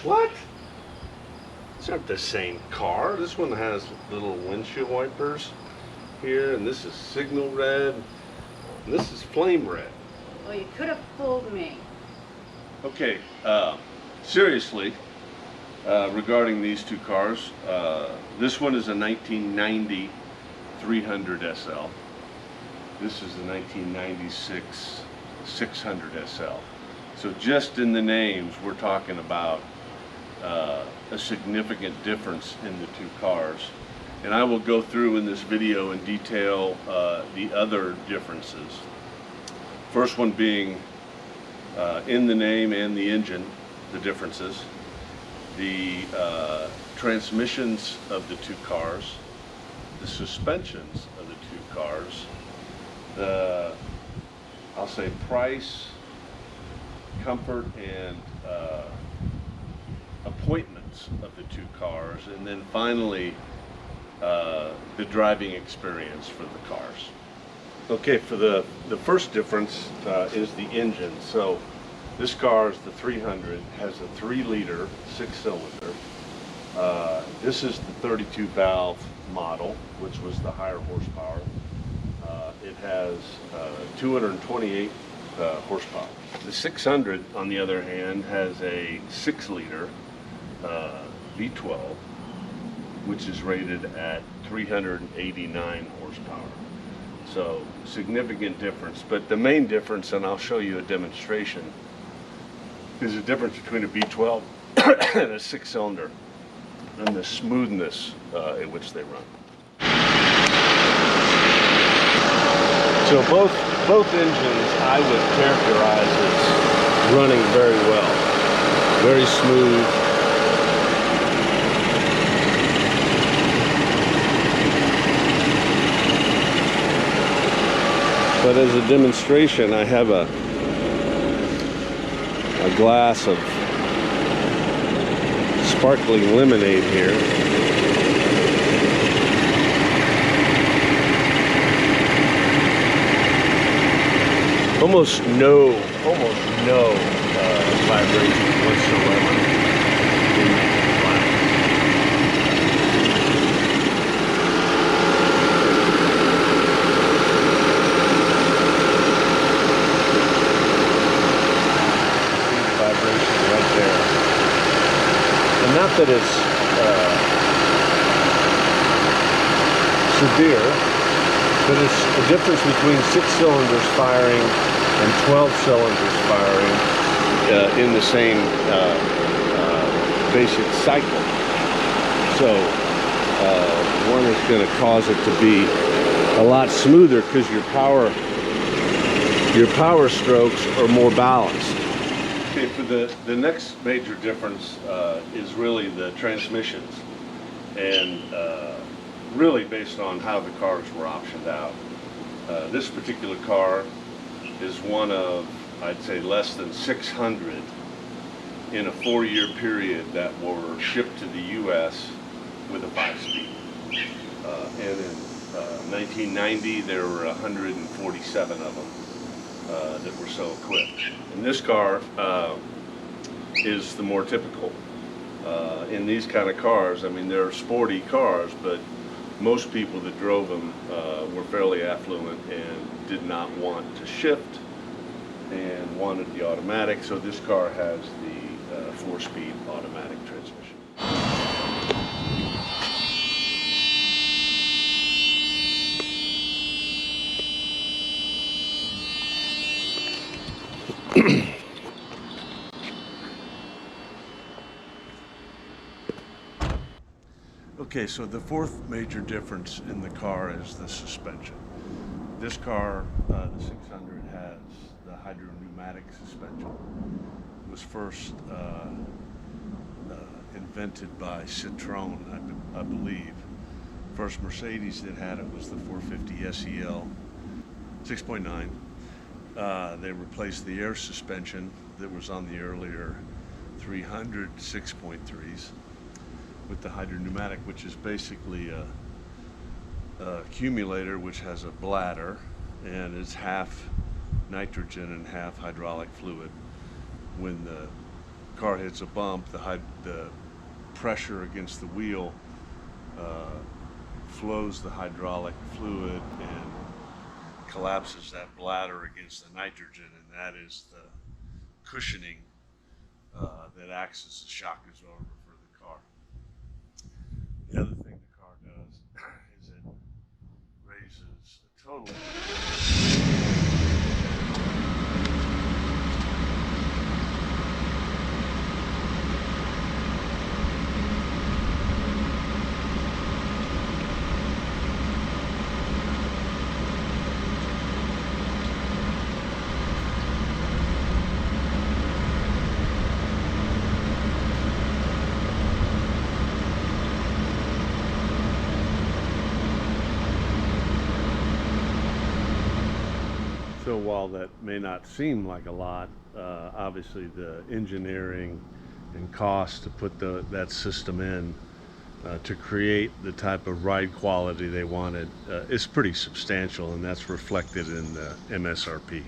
What? These aren't the same car. This one has little windshield wipers here, and this is signal red, and this is flame red. Well, you could have fooled me. Okay, seriously, regarding these two cars, this one is a 1990 300 SL. This is the 1996 600 SL. So just in the names, we're talking about a significant difference in the two cars. And I will go through in this video in detail the other differences. First one being in the name and the engine, the differences. The transmissions of the two cars, the suspensions of the two cars, the, I'll say, price, comfort, and appointments of the two cars, and then finally the driving experience for the cars. Okay, for the first difference is the engine. So this car is the 300, has a 3-liter 6-cylinder. This is the 32 valve model, which was the higher horsepower. It has 228 horsepower. The 600, on the other hand, has a 6-liter V12, which is rated at 389 horsepower. So significant difference. But the main difference, and I'll show you a demonstration, is the difference between a V12 and a 6-cylinder and the smoothness at which they run. So both engines I would characterize as running very well, very smooth. But as a demonstration, I have a glass of sparkling lemonade here. Almost no vibration whatsoever in that glass. Vibration right there, and not that it's severe, but it's the difference between 6 cylinders firing and 12 cylinders firing in the same basic cycle. So one is going to cause it to be a lot smoother because your power strokes are more balanced. Okay, for the next major difference is really the transmissions, and really based on how the cars were optioned out. This particular car is one of, I'd say, less than 600 in a 4-year period that were shipped to the U.S. with a 5-speed. And in 1990, there were 147 of them that were so equipped. And this car is the more typical. In these kind of cars, I mean, they're sporty cars, but most people that drove them were fairly affluent and did not want to shift and wanted the automatic, so this car has the 4-speed automatic transmission. Okay, so the fourth major difference in the car is the suspension. This car, the 600, has the hydro-pneumatic suspension. It was first invented by Citroën, I believe. First Mercedes that had it was the 450 SEL 6.9. They replaced the air suspension that was on the earlier 300 6.3s with the hydro-pneumatic, which is basically a accumulator which has a bladder and is half nitrogen and half hydraulic fluid. When the car hits a bump, the pressure against the wheel flows the hydraulic fluid and collapses that bladder against the nitrogen, and that is the cushioning that acts as a shock absorber for the car. The other thing the car does is it raises a total. So while that may not seem like a lot, obviously the engineering and cost to put that system in to create the type of ride quality they wanted is pretty substantial, and that's reflected in the MSRP.